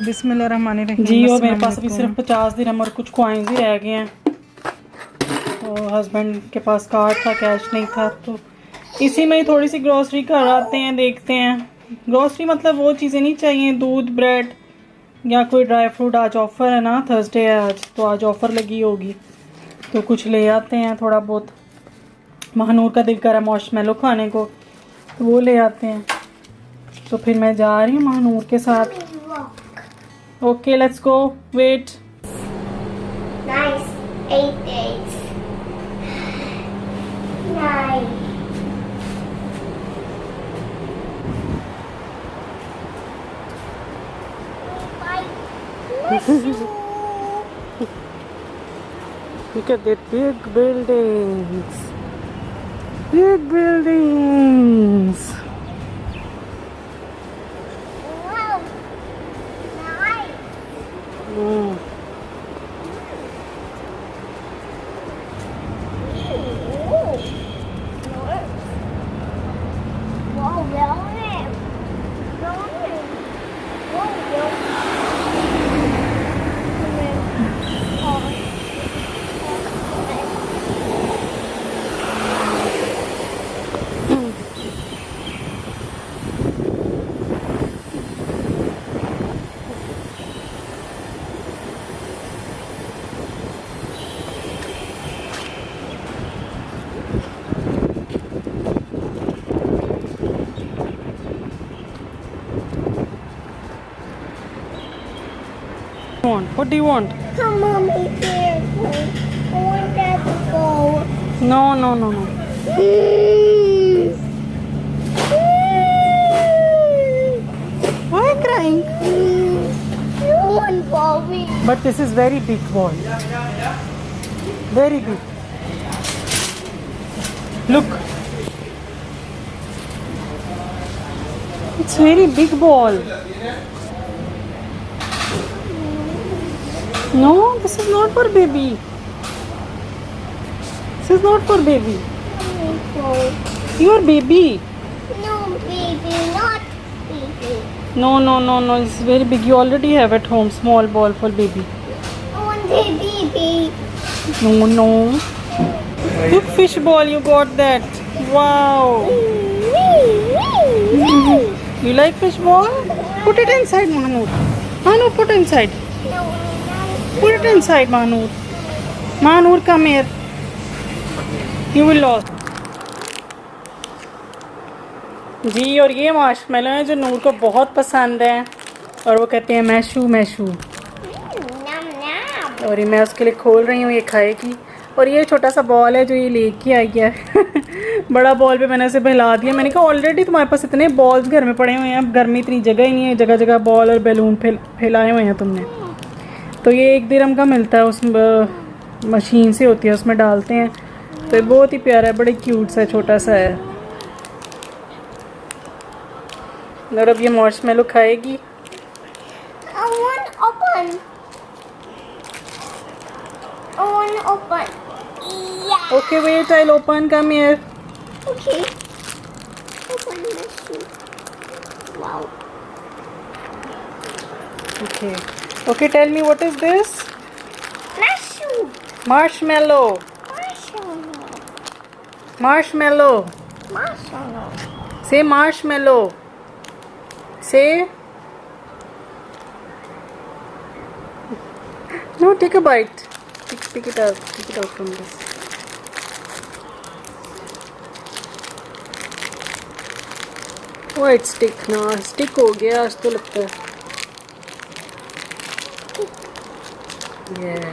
बिस्मिल्लाहिर्रहमानिर्रहीम। जी और मेरे पास अभी सिर्फ 50 दिरहम और कुछ कॉइन्स ही रह गए हैं। तो हस्बैंड के पास कार्ड था, कैश नहीं था, तो इसी में ही थोड़ी सी ग्रॉसरी कर आते हैं, देखते हैं। ग्रॉसरी मतलब वो चीज़ें नहीं चाहिए, दूध, ब्रेड या कोई ड्राई फ्रूट। आज ऑफ़र है ना, थर्सडे है आज, तो आज ऑफ़र लगी होगी, तो कुछ ले आते हैं थोड़ा बहुत। महानूर का दिल करा मार्शमेलो खाने को, तो वो ले आते हैं। तो फिर मैं जा रही हूँ महानूर के साथ। Okay let's go, wait. Nice. 8 days. Nice. Look at that big buildings. Big buildings. Wow. Nice. Mm. Wow, really? Really? Wow, What do you want? come on, be careful. I want that to go. No, no, no, no. Why are you crying? One Bobby. But this is very big ball. Very big. Look. It's very big ball. No, this is not for baby. This is not for baby. Your baby. No, baby, not baby. No, no, no, no. It's very big. You already have at home small ball for baby. I want the baby. No, no. Look, fish ball. You got that. Wow. You like fish ball? Put it inside, Mahnoor. Mahnoor, put inside. Put it inside, Mahnoor. Mahnoor, come here. You will lose. जी और ये marshmallow है जो नूर को बहुत पसंद है और वो कहते हैं मैशू मैशू। Nom nom. और ये मैं उसके लिए खोल रही हूँ, ये खाएगी। और ये छोटा सा बॉल है जो ये लेके आई है बड़ा बॉल पे मैंने उसे बहला दिया। मैंने कहा ऑलरेडी तुम्हारे पास इतने बॉल्स घर में पड़े हुए हैं, अब घर में इतनी जगह ही नहीं है, जगह जगह बॉल और बैलून फैलाए हुए हैं तुमने। तो ये 1 दिरहम का मिलता है, उस मशीन से होती है, उसमें डालते हैं। तो ये बहुत ही प्यारा है, बड़े क्यूट सा छोटा सा है। और अब ये मार्शमेलो खाएगी। I want open. I want open. Yeah. Okay wait, I open, come here. Okay. Open the shoe. Wow. Okay. Okay, tell me what is this? Mushroom. Marshmallow. Marshmallow. Marshmallow. Marshmallow. Say marshmallow. Say. No, take a bite. Pick it out. Pick it out from this. Oh, it's stick ना, stick हो गया आज तो लगता है। Yeah.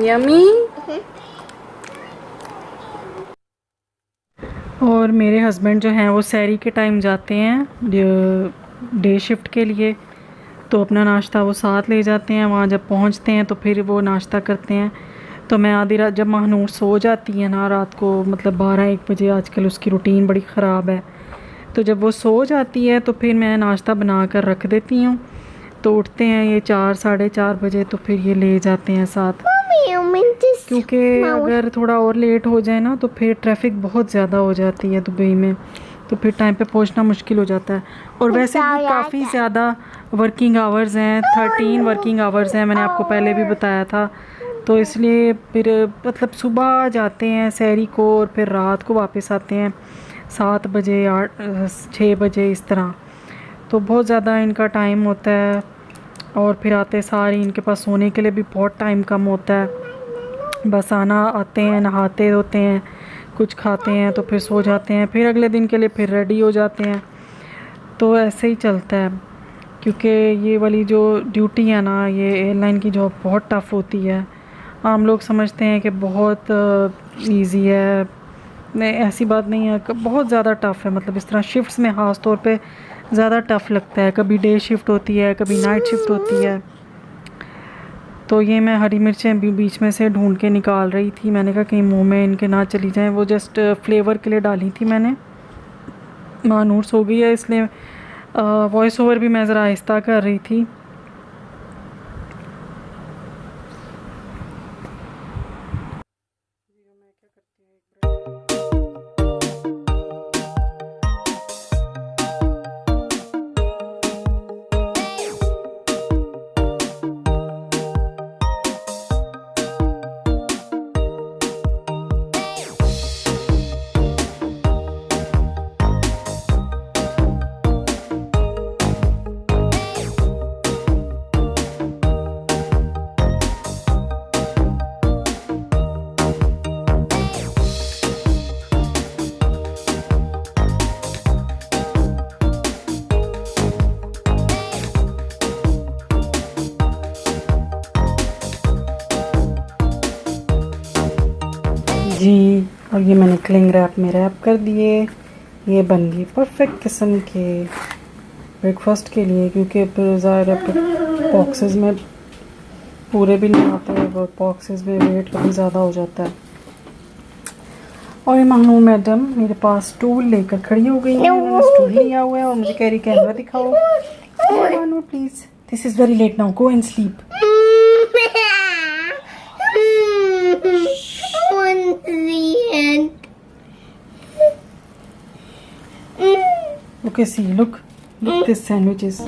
Yummy. और मेरे husband जो हैं वो सहरी के टाइम जाते हैं डे शिफ्ट के लिए, तो अपना नाश्ता वो साथ ले जाते हैं। वहाँ जब पहुँचते हैं तो फिर वो नाश्ता करते हैं। तो मैं आधी रात, जब महानूर सो जाती है ना रात को, मतलब 12-1 बजे, आजकल उसकी रूटीन बड़ी ख़राब है, तो जब वो सो जाती है तो फिर मैं नाश्ता बना कर रख देती हूँ। तो उठते हैं ये 4-4:30 बजे, तो फिर ये ले जाते हैं साथ। क्योंकि अगर थोड़ा और लेट हो जाए ना तो फिर ट्रैफिक बहुत ज़्यादा हो जाती है दुबई में, तो फिर टाइम पे पहुंचना मुश्किल हो जाता है। और वैसे भी काफ़ी ज़्यादा वर्किंग आवर्स हैं, 13 वर्किंग आवर्स हैं, मैंने आपको पहले भी बताया था। तो इसलिए फिर मतलब सुबह जाते हैं सहरी को और फिर रात को वापस आते हैं 7 बजे 6 बजे इस तरह। तो बहुत ज़्यादा इनका टाइम होता है और फिर आते सारी इनके पास सोने के लिए भी बहुत टाइम कम होता है। बस आना, आते हैं, नहाते धोते हैं, कुछ खाते हैं तो फिर सो जाते हैं, फिर अगले दिन के लिए फिर रेडी हो जाते हैं। तो ऐसे ही चलता है, क्योंकि ये वाली जो ड्यूटी है ना, ये एयरलाइन की जॉब बहुत टफ़ होती है। आम लोग समझते हैं कि बहुत इजी है, नहीं ऐसी बात नहीं है, बहुत ज़्यादा टफ़ है। मतलब इस तरह शिफ्ट्स में ख़ास तौर पे ज़्यादा टफ़ लगता है। कभी डे शिफ्ट होती है, कभी नाइट शिफ्ट होती है। तो ये मैं हरी मिर्चें बीच में से ढूंढ के निकाल रही थी। मैंने कहा कहीं मुंह में इनके ना चली जाएं, वो जस्ट फ्लेवर के लिए डाली थी मैंने। मानूर सो गई है इसलिए वॉइस ओवर भी मैं ज़रा आहिस्ता कर रही थी। जी, और ये मैंने क्लिंग रैप में रैप कर दिए। ये बन गई परफेक्ट किस्म के ब्रेकफास्ट के लिए, क्योंकि फिर ज़ाहिर है बॉक्सेस में पूरे भी नहीं आते हैं, वो बॉक्सेस में वेट काफ़ी ज़्यादा हो जाता है। और ये मानू मैडम मेरे पास स्टूल लेकर खड़ी हो गई है। उन्होंने स्टूल लिया हुआ है और मुझे कह रही कैमरा दिखाओ। Manu please, this is very late now, go and sleep. Okay, see, look, this sandwiches.